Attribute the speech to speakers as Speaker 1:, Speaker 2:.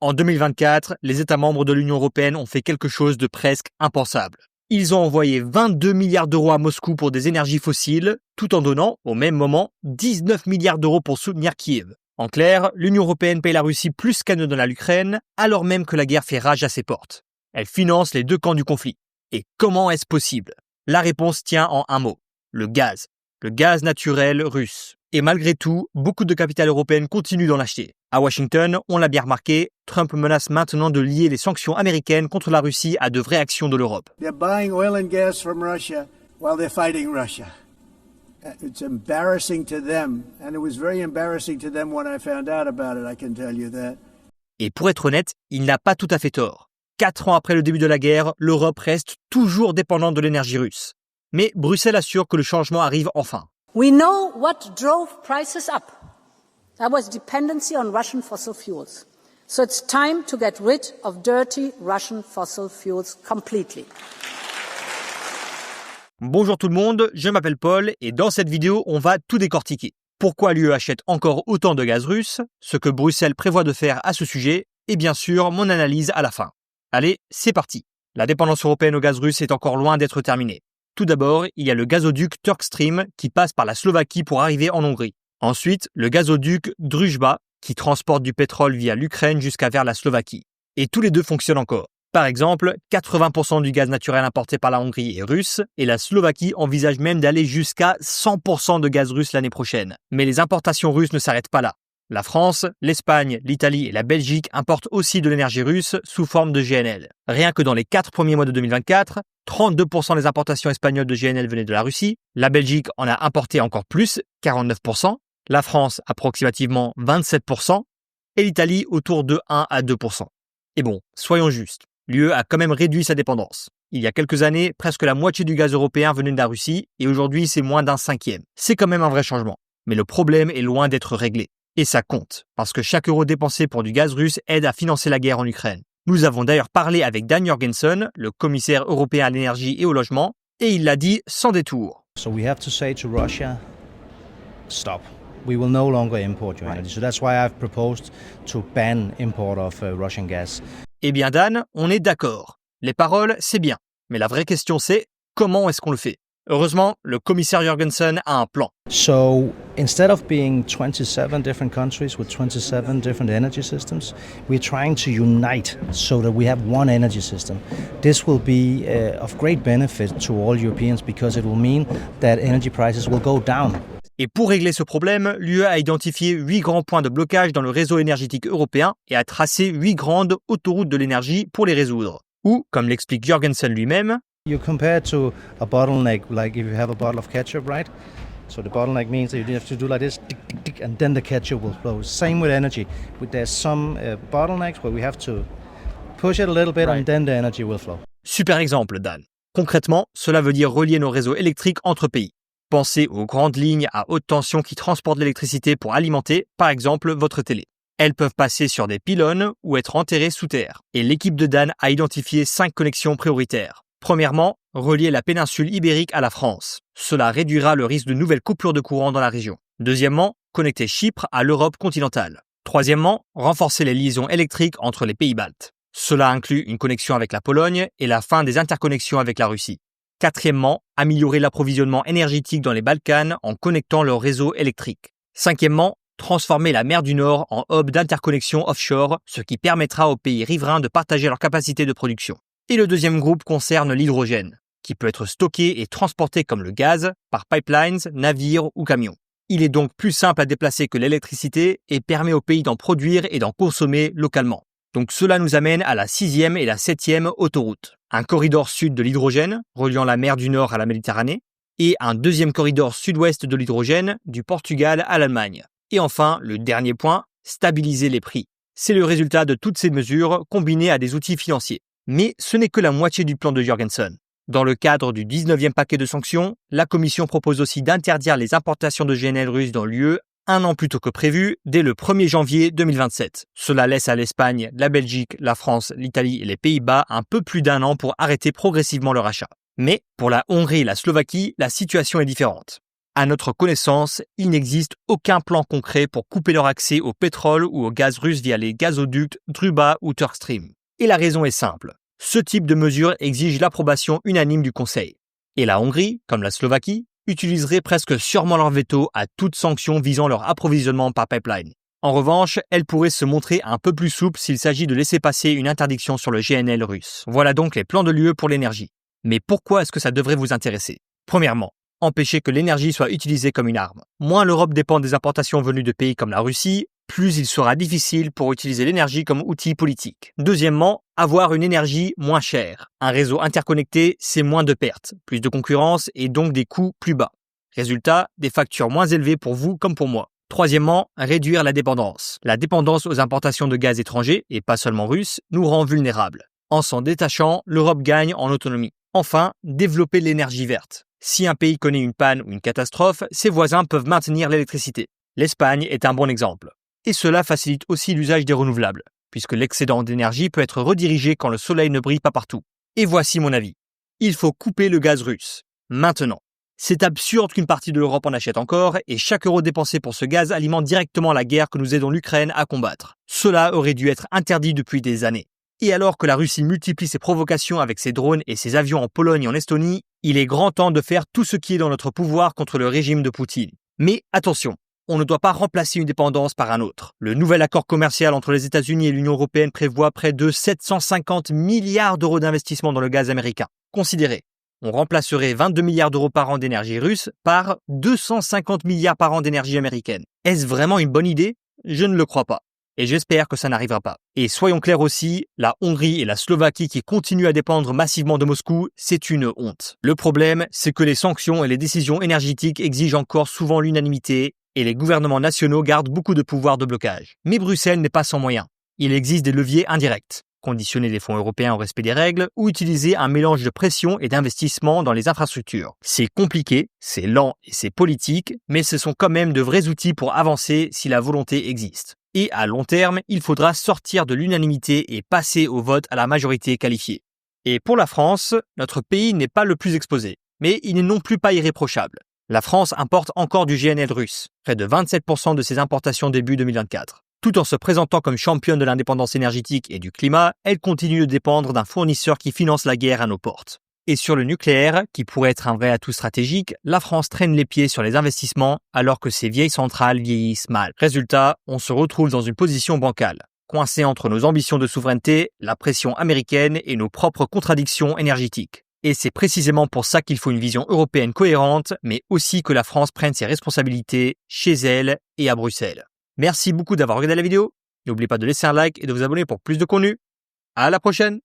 Speaker 1: En 2024, les États membres de l'Union européenne ont fait quelque chose de presque impensable. Ils ont envoyé 22 milliards d'euros à Moscou pour des énergies fossiles, tout en donnant, au même moment, 19 milliards d'euros pour soutenir Kiev. En clair, l'Union européenne paye la Russie plus qu'elle ne donne à l'Ukraine, alors même que la guerre fait rage à ses portes. Elle finance les deux camps du conflit. Et comment est-ce possible? La réponse tient en un mot, le gaz. Le gaz naturel russe. Et malgré tout, beaucoup de capitales européennes continuent d'en acheter. À Washington, on l'a bien remarqué, Trump menace maintenant de lier les sanctions américaines contre la Russie à de vraies actions de l'Europe.
Speaker 2: They're buying oil and gas from Russia while they're fighting Russia. It's embarrassing to them, and it was very embarrassing to them when I found out about it, I can tell you that.
Speaker 1: Et pour être honnête, il n'a pas tout à fait tort. 4 ans après le début de la guerre, l'Europe reste toujours dépendante de l'énergie russe. Mais Bruxelles assure que le changement arrive enfin.
Speaker 3: We know what drove prices up. That was dependency on Russian fossil fuels. So it's time to get rid of dirty Russian fossil fuels completely.
Speaker 1: Bonjour tout le monde, je m'appelle Paul et dans cette vidéo, on va tout décortiquer. Pourquoi l'UE achète encore autant de gaz russe, ce que Bruxelles prévoit de faire à ce sujet et bien sûr mon analyse à la fin. Allez, c'est parti. La dépendance européenne au gaz russe est encore loin d'être terminée. Tout d'abord, il y a le gazoduc Turk Stream qui passe par la Slovaquie pour arriver en Hongrie. Ensuite, le gazoduc Druzhba qui transporte du pétrole via l'Ukraine jusqu'à vers la Slovaquie. Et tous les deux fonctionnent encore. Par exemple, 80% du gaz naturel importé par la Hongrie est russe et la Slovaquie envisage même d'aller jusqu'à 100% de gaz russe l'année prochaine. Mais les importations russes ne s'arrêtent pas là. La France, l'Espagne, l'Italie et la Belgique importent aussi de l'énergie russe sous forme de GNL. Rien que dans les 4 premiers mois de 2024, 32% des importations espagnoles de GNL venaient de la Russie, la Belgique en a importé encore plus, 49%, la France approximativement 27% et l'Italie autour de 1 à 2%. Et bon, soyons justes, l'UE a quand même réduit sa dépendance. Il y a quelques années, presque la moitié du gaz européen venait de la Russie et aujourd'hui c'est moins d'un cinquième. C'est quand même un vrai changement. Mais le problème est loin d'être réglé. Et ça compte, parce que chaque euro dépensé pour du gaz russe aide à financer la guerre en Ukraine. Nous avons d'ailleurs parlé avec Dan Jorgensen, le commissaire européen à l'énergie et au logement, et il l'a dit sans détour.
Speaker 4: So we have to say to Russia, stop. We will no longer import your energy. So that's why I've proposed to ban import of Russian gas.
Speaker 1: Eh bien Dan, on est d'accord. Les paroles, c'est bien. Mais la vraie question c'est, comment est-ce qu'on le fait? Heureusement, le commissaire Jorgensen a un plan.
Speaker 4: So instead of being 27 different countries with 27 different energy systems, we're trying to unite so that we have one energy system. This will be of great benefit to all Europeans because it will mean that energy prices will go down.
Speaker 1: Et pour régler ce problème, l'UE a identifié 8 grands points de blocage dans le réseau énergétique européen et a tracé 8 grandes autoroutes de l'énergie pour les résoudre. Ou, comme l'explique Jorgensen lui-même,
Speaker 4: you compare to a bottleneck, like if you have a bottle of ketchup, right? So the bottleneck means that you have to do like this, tick, tick, tick, and then the ketchup will flow. Same with energy. There's some bottlenecks where we have to push it a little bit and then the energy will flow.
Speaker 1: Super exemple, Dan. Concrètement, cela veut dire relier nos réseaux électriques entre pays. Pensez aux grandes lignes à haute tension qui transportent l'électricité pour alimenter, par exemple, votre télé. Elles peuvent passer sur des pylônes ou être enterrées sous terre. Et l'équipe de Dan a identifié 5 connexions prioritaires. Premièrement, relier la péninsule ibérique à la France. Cela réduira le risque de nouvelles coupures de courant dans la région. Deuxièmement, connecter Chypre à l'Europe continentale. Troisièmement, renforcer les liaisons électriques entre les pays baltes. Cela inclut une connexion avec la Pologne et la fin des interconnexions avec la Russie. Quatrièmement, améliorer l'approvisionnement énergétique dans les Balkans en connectant leurs réseaux électriques. Cinquièmement, transformer la mer du Nord en hub d'interconnexion offshore, ce qui permettra aux pays riverains de partager leurs capacités de production. Et le deuxième groupe concerne l'hydrogène, qui peut être stocké et transporté comme le gaz par pipelines, navires ou camions. Il est donc plus simple à déplacer que l'électricité et permet aux pays d'en produire et d'en consommer localement. Donc cela nous amène à la 6e et la 7e autoroute. Un corridor sud de l'hydrogène, reliant la mer du Nord à la Méditerranée, et un deuxième corridor sud-ouest de l'hydrogène, du Portugal à l'Allemagne. Et enfin, le dernier point, stabiliser les prix. C'est le résultat de toutes ces mesures combinées à des outils financiers. Mais ce n'est que la moitié du plan de Jorgensen. Dans le cadre du 19e paquet de sanctions, la Commission propose aussi d'interdire les importations de GNL russes dans l'UE 1 an plus tôt que prévu, dès le 1er janvier 2027. Cela laisse à l'Espagne, la Belgique, la France, l'Italie et les Pays-Bas un peu plus d'1 an pour arrêter progressivement leur achat. Mais pour la Hongrie et la Slovaquie, la situation est différente. À notre connaissance, il n'existe aucun plan concret pour couper leur accès au pétrole ou au gaz russe via les gazoducs Druba ou Turk Stream. Et la raison est simple. Ce type de mesure exige l'approbation unanime du Conseil. Et la Hongrie, comme la Slovaquie, utiliserait presque sûrement leur veto à toute sanction visant leur approvisionnement par pipeline. En revanche, elle pourrait se montrer un peu plus souple s'il s'agit de laisser passer une interdiction sur le GNL russe. Voilà donc les plans de l'UE pour l'énergie. Mais pourquoi est-ce que ça devrait vous intéresser ? Premièrement, empêcher que l'énergie soit utilisée comme une arme. Moins l'Europe dépend des importations venues de pays comme la Russie, plus il sera difficile pour utiliser l'énergie comme outil politique. Deuxièmement, avoir une énergie moins chère. Un réseau interconnecté, c'est moins de pertes, plus de concurrence et donc des coûts plus bas. Résultat, des factures moins élevées pour vous comme pour moi. Troisièmement, réduire la dépendance. La dépendance aux importations de gaz étrangers, et pas seulement russes, nous rend vulnérables. En s'en détachant, l'Europe gagne en autonomie. Enfin, développer l'énergie verte. Si un pays connaît une panne ou une catastrophe, ses voisins peuvent maintenir l'électricité. L'Espagne est un bon exemple. Et cela facilite aussi l'usage des renouvelables, puisque l'excédent d'énergie peut être redirigé quand le soleil ne brille pas partout. Et voici mon avis. Il faut couper le gaz russe. Maintenant. C'est absurde qu'une partie de l'Europe en achète encore, et chaque euro dépensé pour ce gaz alimente directement la guerre que nous aidons l'Ukraine à combattre. Cela aurait dû être interdit depuis des années. Et alors que la Russie multiplie ses provocations avec ses drones et ses avions en Pologne et en Estonie, il est grand temps de faire tout ce qui est dans notre pouvoir contre le régime de Poutine. Mais attention, on ne doit pas remplacer une dépendance par un autre. Le nouvel accord commercial entre les États-Unis et l'Union européenne prévoit près de 750 milliards d'euros d'investissement dans le gaz américain. Considérez, on remplacerait 22 milliards d'euros par an d'énergie russe par 250 milliards par an d'énergie américaine. Est-ce vraiment une bonne idée ? Je ne le crois pas. Et j'espère que ça n'arrivera pas. Et soyons clairs aussi, la Hongrie et la Slovaquie qui continuent à dépendre massivement de Moscou, c'est une honte. Le problème, c'est que les sanctions et les décisions énergétiques exigent encore souvent l'unanimité et les gouvernements nationaux gardent beaucoup de pouvoir de blocage. Mais Bruxelles n'est pas sans moyens. Il existe des leviers indirects. Conditionner les fonds européens au respect des règles ou utiliser un mélange de pression et d'investissement dans les infrastructures. C'est compliqué, c'est lent et c'est politique, mais ce sont quand même de vrais outils pour avancer si la volonté existe. Et à long terme, il faudra sortir de l'unanimité et passer au vote à la majorité qualifiée. Et pour la France, notre pays n'est pas le plus exposé, mais il n'est non plus pas irréprochable. La France importe encore du GNL russe, près de 27% de ses importations début 2024. Tout en se présentant comme championne de l'indépendance énergétique et du climat, elle continue de dépendre d'un fournisseur qui finance la guerre à nos portes. Et sur le nucléaire, qui pourrait être un vrai atout stratégique, la France traîne les pieds sur les investissements alors que ces vieilles centrales vieillissent mal. Résultat, on se retrouve dans une position bancale, coincé entre nos ambitions de souveraineté, la pression américaine et nos propres contradictions énergétiques. Et c'est précisément pour ça qu'il faut une vision européenne cohérente, mais aussi que la France prenne ses responsabilités chez elle et à Bruxelles. Merci beaucoup d'avoir regardé la vidéo. N'oubliez pas de laisser un like et de vous abonner pour plus de contenu. À la prochaine!